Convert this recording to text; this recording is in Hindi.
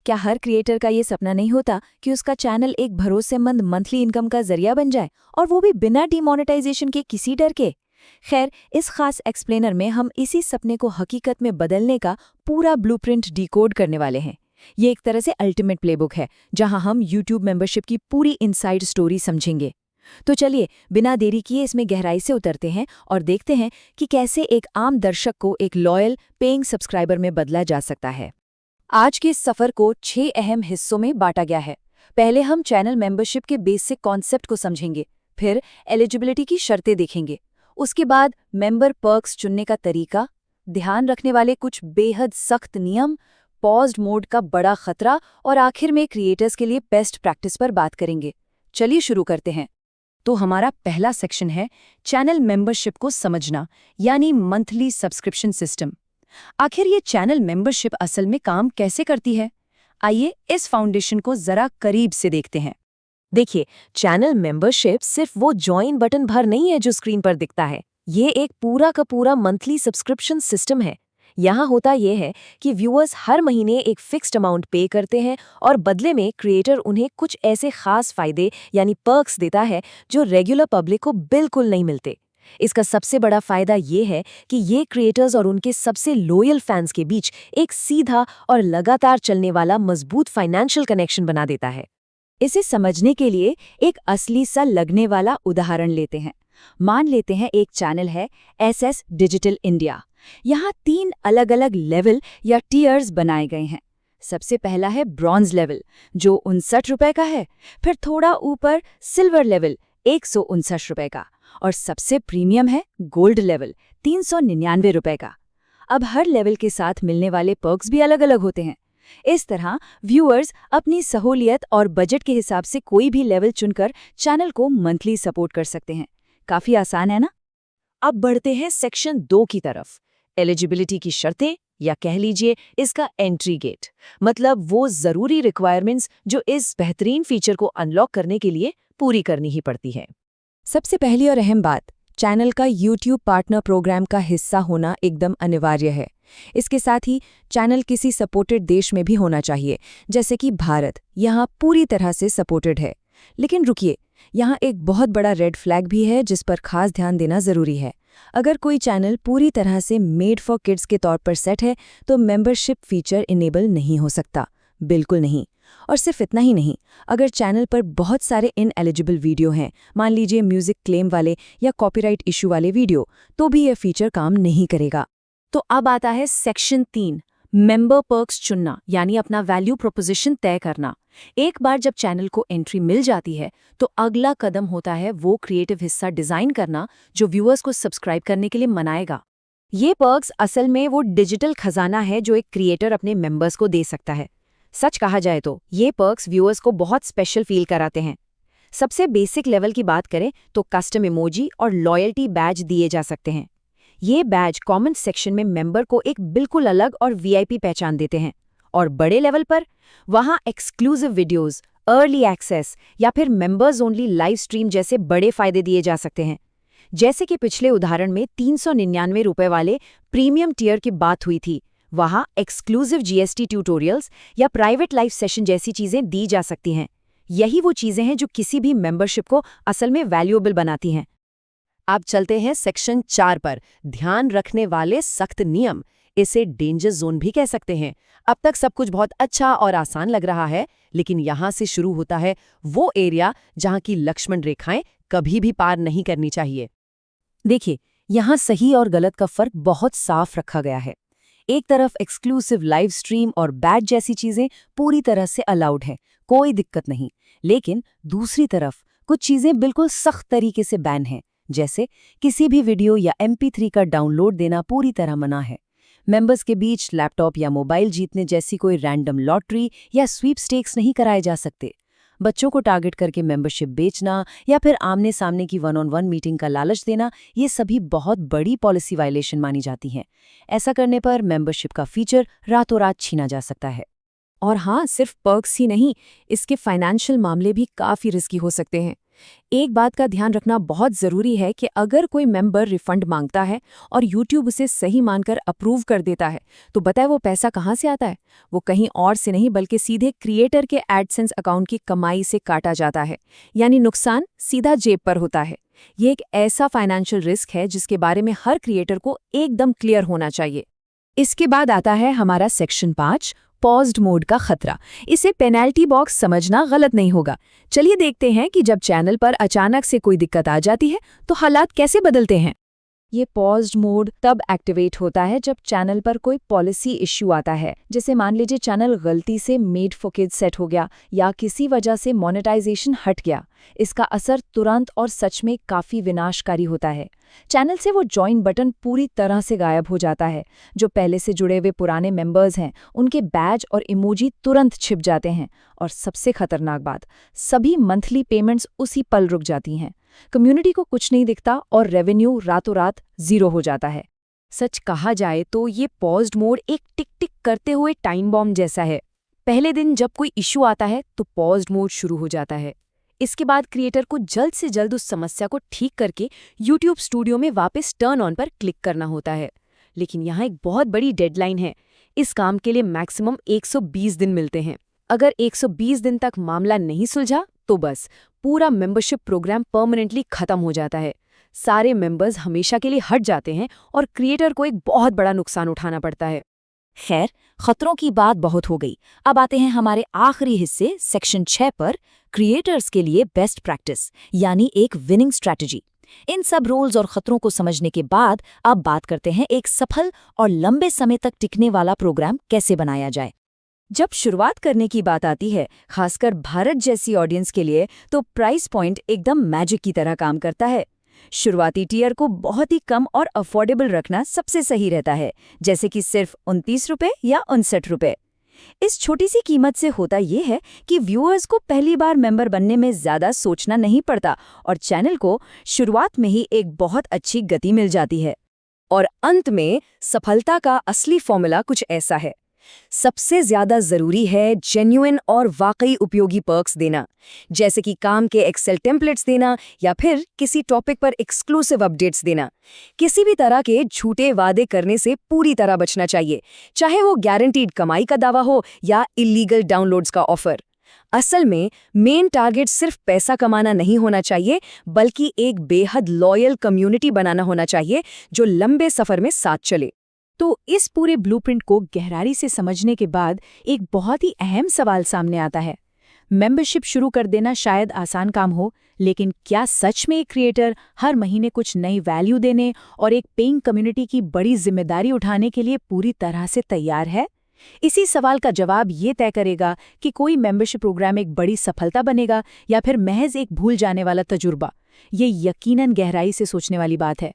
क्या हर क्रिएटर का ये सपना नहीं होता कि उसका चैनल एक भरोसेमंद मंथली इनकम का जरिया बन जाए, और वो भी बिना डिमोनेटाइजेशन के किसी डर के? खैर, इस खास एक्सप्लेनर में हम इसी सपने को हकीकत में बदलने का पूरा ब्लूप्रिंट डिकोड करने वाले हैं। ये एक तरह से अल्टीमेट प्लेबुक है, जहां हम यूट्यूब मेंबरशिप की पूरी इनसाइड स्टोरी समझेंगे। तो चलिए, बिना देरी किए इसमें गहराई से उतरते हैं और देखते हैं कि कैसे एक आम दर्शक को एक लॉयल पेइंग सब्सक्राइबर में बदला जा सकता है। आज के इस सफर को 6 अहम हिस्सों में बांटा गया है। पहले हम चैनल मेंबरशिप के बेसिक कॉन्सेप्ट को समझेंगे, फिर एलिजिबिलिटी की शर्तें देखेंगे, उसके बाद मेंबर पर्क्स चुनने का तरीका, ध्यान रखने वाले कुछ बेहद सख्त नियम, पॉज्ड मोड का बड़ा खतरा और आखिर में क्रिएटर्स के लिए बेस्ट प्रैक्टिस पर बात करेंगे। चलिए शुरू करते हैं। तो हमारा पहला सेक्शन है चैनल मेंबरशिप को समझना, यानी मंथली सब्सक्रिप्शन सिस्टम। आखिर ये चैनल मेंबरशिप असल में काम कैसे करती है? आइए इस फाउंडेशन को जरा करीब से देखते हैं। देखिए, चैनल मेंबरशिप सिर्फ वो ज्वाइन बटन भर नहीं है जो स्क्रीन पर दिखता है। ये एक पूरा का पूरा मंथली सब्सक्रिप्शन सिस्टम है। यहाँ होता यह है कि व्यूअर्स हर महीने एक फिक्स्ड अमाउंट पे करते हैं और बदले में क्रिएटर उन्हें कुछ ऐसे खास फायदे यानी पर्क्स देता है जो रेगुलर पब्लिक को बिल्कुल नहीं मिलते। इसका सबसे बड़ा फायदा ये है कि ये क्रिएटर्स और उनके सबसे लॉयल फैंस के बीच एक सीधा और लगातार चलने वाला मजबूत फाइनेंशियल कनेक्शन बना देता है। इसे समझने के लिए एक असली सा लगने वाला उदाहरण लेते हैं। मान लेते हैं एक चैनल है SS डिजिटल इंडिया। यहाँ 3 अलग अलग लेवल या टियर्स बनाए गए हैं। सबसे पहला है ब्रॉन्ज लेवल, जो 59 रुपए का है। फिर थोड़ा ऊपर सिल्वर लेवल 159 रुपए का, और सबसे प्रीमियम है गोल्ड लेवल 399 रुपए का। अब हर लेवल के साथ मिलने वाले पर्क्स भी अलग अलग होते हैं। इस तरह व्यूअर्स अपनी सहूलियत और बजट के हिसाब से कोई भी लेवल चुनकर चैनल को मंथली सपोर्ट कर सकते हैं। काफी आसान है ना? अब बढ़ते हैं सेक्शन 2 की तरफ, एलिजिबिलिटी की शर्तें, या कह लीजिए इसका एंट्री गेट, मतलब वो जरूरी रिक्वायरमेंट्स जो इस बेहतरीन फीचर को अनलॉक करने के लिए पूरी करनी ही पड़ती है। सबसे पहली और अहम बात, चैनल का YouTube पार्टनर प्रोग्राम का हिस्सा होना एकदम अनिवार्य है। इसके साथ ही चैनल किसी सपोर्टेड देश में भी होना चाहिए, जैसे कि भारत यहाँ पूरी तरह से सपोर्टेड है। लेकिन रुकिए, यहाँ एक बहुत बड़ा रेड फ्लैग भी है जिस पर खास ध्यान देना जरूरी है। अगर कोई चैनल पूरी तरह से मेड फॉर किड्स के तौर पर सेट है तो मेंबरशिप फीचर इनेबल नहीं हो सकता, बिल्कुल नहीं। और सिर्फ इतना ही नहीं, अगर चैनल पर बहुत सारे इनएलिजिबल वीडियो हैं, मान लीजिए म्यूजिक क्लेम वाले या कॉपीराइट इशू वाले वीडियो, तो भी यह फीचर काम नहीं करेगा। तो अब आता है सेक्शन 3, मेंबर पर्क्स चुनना, यानी अपना वैल्यू प्रोपोजिशन तय करना। एक बार जब चैनल को एंट्री मिल जाती है तो अगला कदम होता है वो क्रिएटिव हिस्सा डिजाइन करना जो व्यूअर्स को सब्सक्राइब करने के लिए मनाएगा। ये पर्क्स असल में वो डिजिटल खजाना है जो एक क्रिएटर अपने मेंबर्स को दे सकता है। सच कहा जाए तो ये पर्क्स व्यूअर्स को बहुत स्पेशल फील कराते हैं। सबसे बेसिक लेवल की बात करें तो कस्टम इमोजी और लॉयल्टी बैज दिए जा सकते हैं। ये बैज कमेंट सेक्शन में मेंबर को एक बिल्कुल अलग और वीआईपी पहचान देते हैं। और बड़े लेवल पर वहां एक्सक्लूसिव वीडियोस, अर्ली एक्सेस या फिर मेंबर्स ओनली लाइव स्ट्रीम जैसे बड़े फायदे दिए जा सकते हैं। जैसे कि पिछले उदाहरण में 399 रुपए वाले प्रीमियम टियर की बात हुई थी, वहां एक्सक्लूसिव GST ट्यूटोरियल्स या प्राइवेट लाइव सेशन जैसी चीजें दी जा सकती हैं। यही वो चीजें हैं जो किसी भी मेंबरशिप को असल में वैल्यूएबल बनाती हैं। अब चलते हैं सेक्शन 4 पर, ध्यान रखने वाले सख्त नियम। इसे डेंजर जोन भी कह सकते हैं। अब तक सब कुछ बहुत अच्छा और आसान लग रहा है, लेकिन यहाँ से शुरू होता है वो एरिया जहाँ की लक्ष्मण रेखाएं कभी भी पार नहीं करनी चाहिए। देखिए, यहाँ सही और गलत का फर्क बहुत साफ रखा गया है। एक तरफ एक्सक्लूसिव लाइव स्ट्रीम और बैच जैसी चीजें पूरी तरह से अलाउड है, कोई दिक्कत नहीं। लेकिन दूसरी तरफ कुछ चीजें बिल्कुल सख्त तरीके से बैन हैं, जैसे किसी भी वीडियो या MP3 का डाउनलोड देना पूरी तरह मना है। मेंबर्स के बीच लैपटॉप या मोबाइल जीतने जैसी कोई रैंडम लॉटरी या स्वीपस्टेक्स नहीं कराए जा सकते। बच्चों को टारगेट करके मेंबरशिप बेचना या फिर आमने सामने की 1-on-1 मीटिंग का लालच देना, ये सभी बहुत बड़ी पॉलिसी वायलेशन मानी जाती हैं। ऐसा करने पर मेंबरशिप का फीचर रातों रात छीना जा सकता है। और हाँ, सिर्फ पर्क्स ही नहीं, इसके फाइनेंशियल मामले भी काफ़ी रिस्की हो सकते हैं। एक बात का ध्यान रखना बहुत ज़रूरी है कि अगर कोई मेंबर रिफंड मांगता है और यूट्यूब उसे सही मानकर अप्रूव कर देता है, तो बताए वो पैसा कहाँ से आता है? वो कहीं और से नहीं बल्कि सीधे क्रिएटर के एडसेंस अकाउंट की कमाई से काटा जाता है, यानी नुकसान सीधा जेब पर होता है। ये एक ऐसा फाइनेंशियल रिस्क है जिसके बारे में हर क्रिएटर को एकदम क्लियर होना चाहिए। इसके बाद आता है हमारा सेक्शन 5, पॉज्ड मोड का खतरा। इसे पेनल्टी बॉक्स समझना गलत नहीं होगा। चलिए देखते हैं कि जब चैनल पर अचानक से कोई दिक्कत आ जाती है तो हालात कैसे बदलते हैं। ये पॉज्ड मोड तब एक्टिवेट होता है जब चैनल पर कोई पॉलिसी इश्यू आता है, जैसे मान लीजिए चैनल गलती से मेड फॉर किड्स सेट हो गया या किसी वजह से मोनेटाइजेशन हट गया। इसका असर तुरंत और सच में काफ़ी विनाशकारी होता है। चैनल से वो जॉइन बटन पूरी तरह से गायब हो जाता है। जो पहले से जुड़े हुए पुराने मेंबर्स हैं, उनके बैज और इमोजी तुरंत छिप जाते हैं। और सबसे खतरनाक बात, सभी मंथली पेमेंट्स उसी पल रुक जाती हैं। कम्युनिटी को कुछ नहीं दिखता और रेवेन्यू रातों रात ज़ीरो हो जाता है। सच कहा जाए तो ये पॉज्ड मोड एक टिक टिक करते हुए टाइम बॉम्ब जैसा है। पहले दिन जब कोई इश्यू आता है तो पॉज्ड मोड शुरू हो जाता है। इसके बाद क्रिएटर को जल्द से जल्द उस समस्या को ठीक करके यूट्यूब स्टूडियो में वापस टर्न ऑन पर क्लिक करना होता है। लेकिन यहाँ एक बहुत बड़ी डेडलाइन है। इस काम के लिए मैक्सिमम 120 दिन मिलते हैं। अगर 120 दिन तक मामला नहीं सुलझा तो बस पूरा मेंबरशिप प्रोग्राम परमानेंटली खत्म हो जाता है। सारे मेंबर्स हमेशा के लिए हट जाते हैं और क्रिएटर को एक बहुत बड़ा नुकसान उठाना पड़ता है। खैर, खतरों की बात बहुत हो गई। अब आते हैं हमारे आखिरी हिस्से सेक्शन 6 पर, क्रिएटर्स के लिए बेस्ट प्रैक्टिस, यानी एक विनिंग स्ट्रैटेजी। इन सब रूल्स और खतरों को समझने के बाद अब बात करते हैं एक सफल और लंबे समय तक टिकने वाला प्रोग्राम कैसे बनाया जाए। जब शुरुआत करने की बात आती है, खासकर भारत जैसी ऑडियंस के लिए, तो प्राइस पॉइंट एकदम मैजिक की तरह काम करता है। शुरुआती टियर को बहुत ही कम और अफोर्डेबल रखना सबसे सही रहता है, जैसे कि सिर्फ 29 रुपये या 59 रुपये। इस छोटी सी कीमत से होता ये है कि व्यूअर्स को पहली बार मेंबर बनने में ज़्यादा सोचना नहीं पड़ता और चैनल को शुरुआत में ही एक बहुत अच्छी गति मिल जाती है। और अंत में सफलता का असली फॉर्मूला कुछ ऐसा है। सबसे ज्यादा जरूरी है जेन्युइन और वाकई उपयोगी पर्क्स देना, जैसे कि काम के एक्सेल टेम्पलेट्स देना या फिर किसी टॉपिक पर एक्सक्लूसिव अपडेट्स देना। किसी भी तरह के झूठे वादे करने से पूरी तरह बचना चाहिए, चाहे वो गारंटीड कमाई का दावा हो या इलीगल डाउनलोड्स का ऑफर। असल में मेन टारगेट सिर्फ पैसा कमाना नहीं होना चाहिए, बल्कि एक बेहद लॉयल कम्युनिटी बनाना होना चाहिए जो लंबे सफर में साथ चले। तो इस पूरे ब्लूप्रिंट को गहराई से समझने के बाद एक बहुत ही अहम सवाल सामने आता है। मेंबरशिप शुरू कर देना शायद आसान काम हो, लेकिन क्या सच में एक क्रिएटर हर महीने कुछ नई वैल्यू देने और एक पेइंग कम्युनिटी की बड़ी जिम्मेदारी उठाने के लिए पूरी तरह से तैयार है? इसी सवाल का जवाब ये तय करेगा कि कोई मेंबरशिप प्रोग्राम एक बड़ी सफलता बनेगा या फिर महज एक भूल जाने वाला तजुर्बा। ये यकीनन गहराई से सोचने वाली बात है।